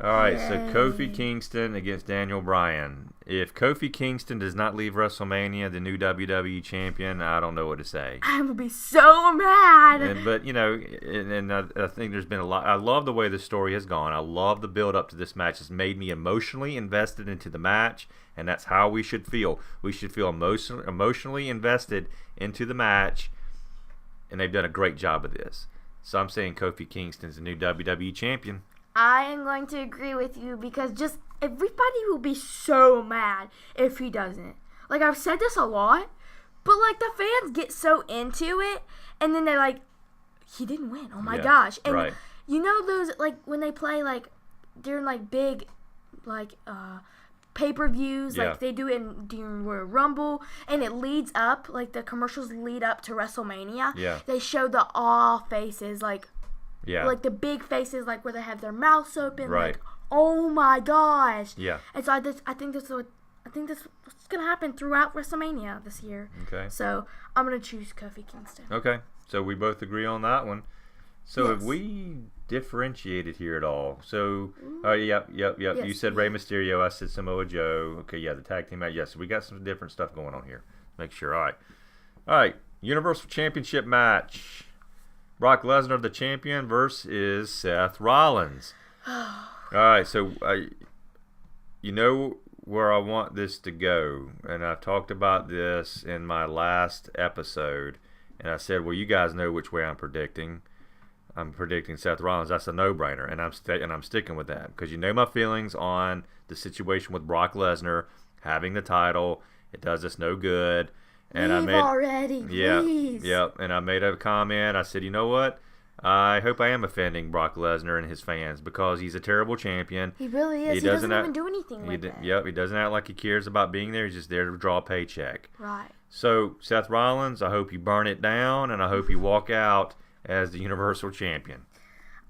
All right, Yay. so Kofi Kingston against Daniel Bryan. If Kofi Kingston does not leave WrestleMania the new WWE champion, I don't know what to say. I'm going to be so mad. But, I think there's been a lot. I love the way the story has gone. I love the build up to this match. It's made me emotionally invested into the match, and that's how we should feel. We should feel emotionally invested into the match, and they've done a great job of this. So I'm saying Kofi Kingston's the new WWE champion. I am going to agree with you because just everybody will be so mad if he doesn't. Like, I've said this a lot, but like the fans get so into it, and then they're like, he didn't win. Oh my gosh. And right. you know those, like, when they play like during like big like pay-per-views, like they do it during Royal Rumble, and it leads up, like the commercials lead up to WrestleMania. Yeah. They show the awe faces, like Yeah. the big faces, like where they have their mouths open, Right. like, oh my gosh. Yeah. And so I think that's what's gonna happen throughout WrestleMania this year. Okay. So I'm gonna choose Kofi Kingston. Okay. So we both agree on that one. So Yes. have we differentiated here at all? So, yep. Yes, You said Rey Mysterio. I said Samoa Joe. Okay, yeah, the tag team match. Yes, so we got some different stuff going on here. Make sure. All right. Universal Championship match. Brock Lesnar, the champion, versus Seth Rollins. All right, so you know where I want this to go, and I've talked about this in my last episode, and I said, well, you guys know which way I'm predicting. I'm predicting Seth Rollins. That's a no-brainer, and I'm sticking with that because you know my feelings on the situation with Brock Lesnar having the title. It does us no good. And already, please. Yep. And I made a comment. I said, you know what? I hope I am offending Brock Lesnar and his fans because he's a terrible champion. He really is. He doesn't even do anything with it. Yep. He doesn't act like he cares about being there. He's just there to draw a paycheck. Right. So Seth Rollins, I hope you burn it down, and I hope you walk out as the Universal Champion.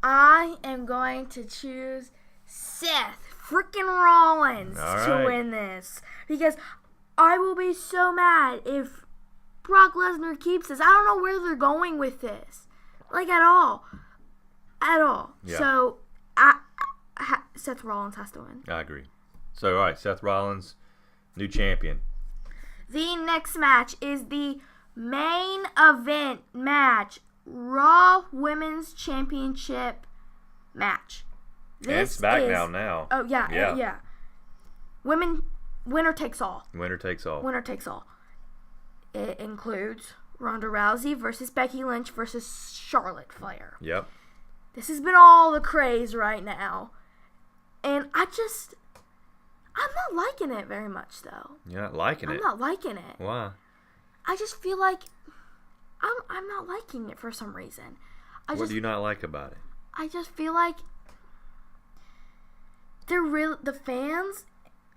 I am going to choose Seth freaking Rollins to win this because I will be so mad if Brock Lesnar keeps this. I don't know where they're going with this, like at all. Yeah. So Seth Rollins has to win. I agree. So all right, Seth Rollins, new champion. The next match is the main event match. Raw Women's Championship match. This and SmackDown now. Oh, yeah. Winner takes all. Winner takes all. Winner takes all. It includes Ronda Rousey versus Becky Lynch versus Charlotte Flair. Yep. This has been all the craze right now. And I'm not liking it very much, though. You're not liking it? I'm not liking it. Why? I just feel like I'm not liking it for some reason. What do you not like about it? I just feel like the fans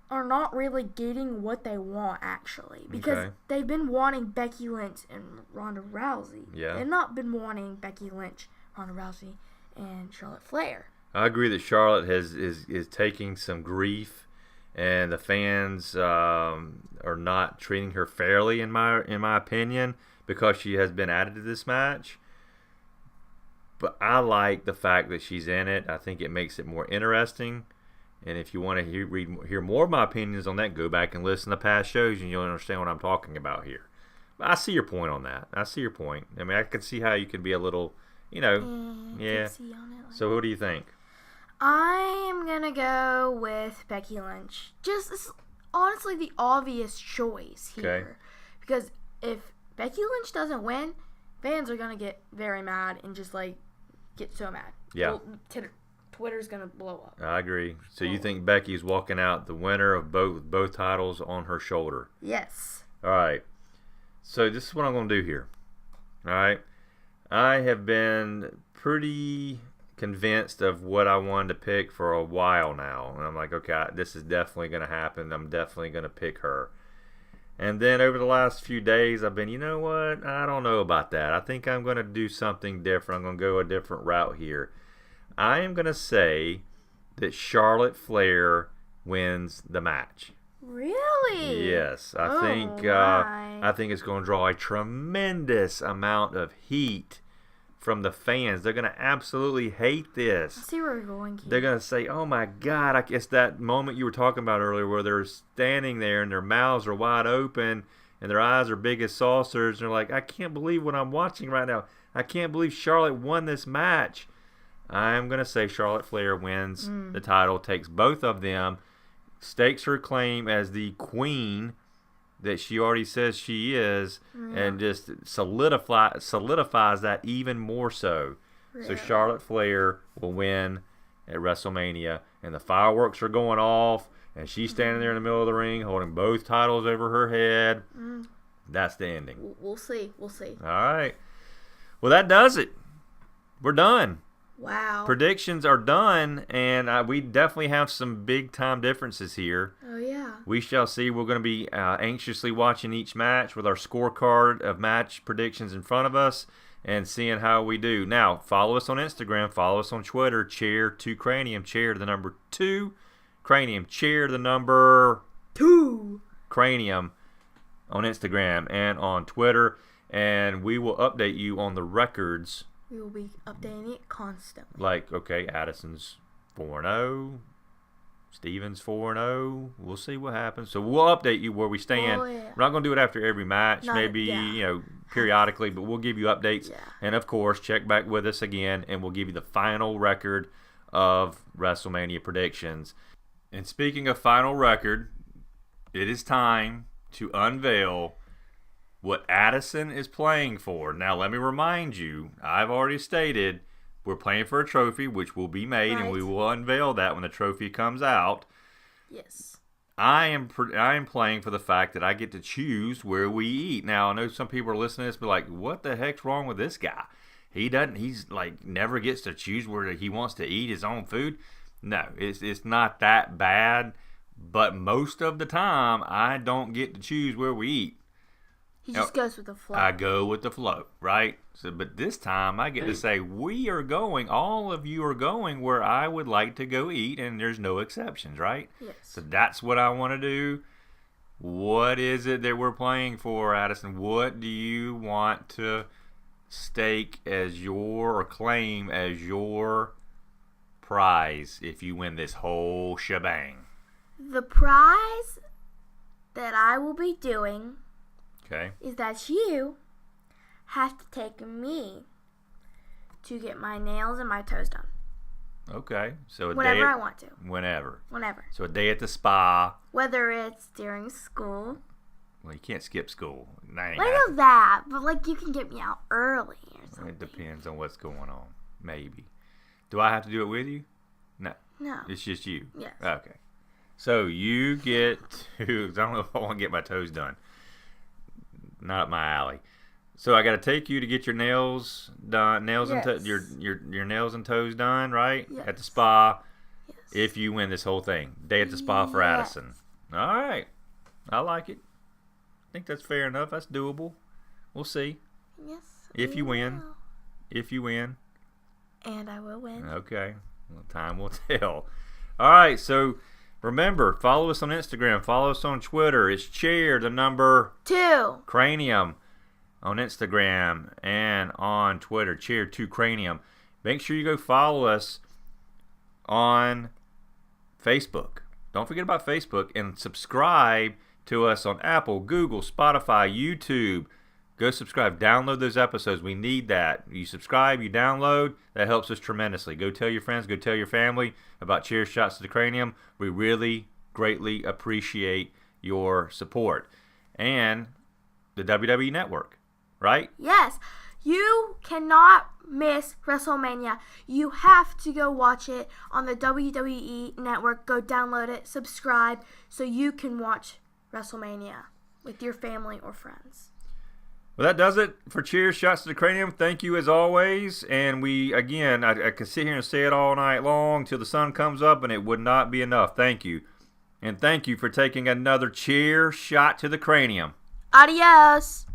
are not really getting what they want, actually. Because they've been wanting Becky Lynch and Ronda Rousey. Yeah. They've not been wanting Becky Lynch, Ronda Rousey, and Charlotte Flair. I agree that Charlotte is taking some grief, and the fans are not treating her fairly, in my opinion, because she has been added to this match. But I like the fact that she's in it. I think it makes it more interesting. And if you want to hear more of my opinions on that, go back and listen to past shows, and you'll understand what I'm talking about here. But I see your point on that. I see your point. I mean, I can see how you could be a little, yeah. So what do you think? I am going to go with Becky Lynch. It's honestly the obvious choice here. Okay. Because if Becky Lynch doesn't win, fans are going to get very mad and just, get so mad. Yeah. Well, Twitter's going to blow up. I agree. So you think Becky's walking out the winner of both titles on her shoulder? Yes. All right. So this is what I'm going to do here. All right. I have been pretty convinced of what I wanted to pick for a while now. And I'm like, okay, this is definitely going to happen. I'm definitely going to pick her. And then over the last few days, I've been, you know what? I don't know about that. I think I'm going to do something different. I'm going to go a different route here. I am going to say that Charlotte Flair wins the match. Really? Yes. I think it's going to draw a tremendous amount of heat from the fans. They're going to absolutely hate this. I see where we're going here. They're going to say, oh my God, I guess that moment you were talking about earlier where they're standing there and their mouths are wide open and their eyes are big as saucers. And they're like, I can't believe what I'm watching right now. I can't believe Charlotte won this match. I'm going to say Charlotte Flair wins the title, takes both of them, stakes her claim as the queen that she already says she is, and just solidifies that even more so. Really? So Charlotte Flair will win at WrestleMania, and the fireworks are going off, and she's standing there in the middle of the ring holding both titles over her head. That's the ending. We'll see. All right. Well, that does it. We're done. Wow. Predictions are done, and we definitely have some big-time differences here. Oh, yeah. We shall see. We're going to be anxiously watching each match with our scorecard of match predictions in front of us and seeing how we do. Now, follow us on Instagram. Follow us on Twitter. Chair2Cranium. Chair to the number 2. Cranium. Chair to the number 2. Cranium on Instagram and on Twitter. And we will update you on the records. We will be updating it constantly. Like, okay, Addison's 4-0. Steven's 4-0. We'll see what happens. So we'll update you where we stand. We're not going to do it after every match. Periodically, but we'll give you updates. Yeah. And, of course, check back with us again, and we'll give you the final record of WrestleMania predictions. And speaking of final record, it is time to unveil what Addison is playing for. Now, let me remind you, I've already stated we're playing for a trophy, which will be made, and we will unveil that when the trophy comes out. Yes. I am playing for the fact that I get to choose where we eat. Now, I know some people are listening to this and be like, what the heck's wrong with this guy? He's never gets to choose where he wants to eat his own food. No, it's not that bad, but most of the time, I don't get to choose where we eat. He just goes with the flow. I go with the flow, right? So, but this time I get to say all of you are going where I would like to go eat, and there's no exceptions, right? Yes. So that's what I want to do. What is it that we're playing for, Addison? What do you want to stake as or claim as your prize if you win this whole shebang? The prize that I will be doing is that you have to take me to get my nails and my toes done. Okay. So whenever I want to. Whenever. So a day at the spa. Whether it's during school. Well, you can't skip school. I know that, but you can get me out early or something. It depends on what's going on. Maybe. Do I have to do it with you? No. No. It's just you. Yes. Okay. So you get to. I don't know if I want to get my toes done. Not up my alley. So I got to take you to get your nails done, Yes. and your nails and toes done, right? Yes. At the spa. Yes. If you win this whole thing, day at the spa for Yes. Addison. All right, I like it. I think that's fair enough. That's doable. We'll see. Yes. If we you win. will. If you win. And I will win. Okay. Well, time will tell. All right. So remember, follow us on Instagram. Follow us on Twitter. It's Chair, the number 2. Cranium on Instagram and on Twitter. Chair 2 Cranium. Make sure you go follow us on Facebook. Don't forget about Facebook, and subscribe to us on Apple, Google, Spotify, YouTube. Go subscribe. Download those episodes. We need that. You subscribe, you download. That helps us tremendously. Go tell your friends, go tell your family about Chair Shots to the Cranium. We really greatly appreciate your support. And the WWE Network, right? Yes. You cannot miss WrestleMania. You have to go watch it on the WWE Network. Go download it, subscribe, so you can watch WrestleMania with your family or friends. Well, that does it for Cheers Shots to the Cranium. Thank you as always. And I could sit here and say it all night long till the sun comes up, and it would not be enough. Thank you. And thank you for taking another Cheer Shot to the Cranium. Adios.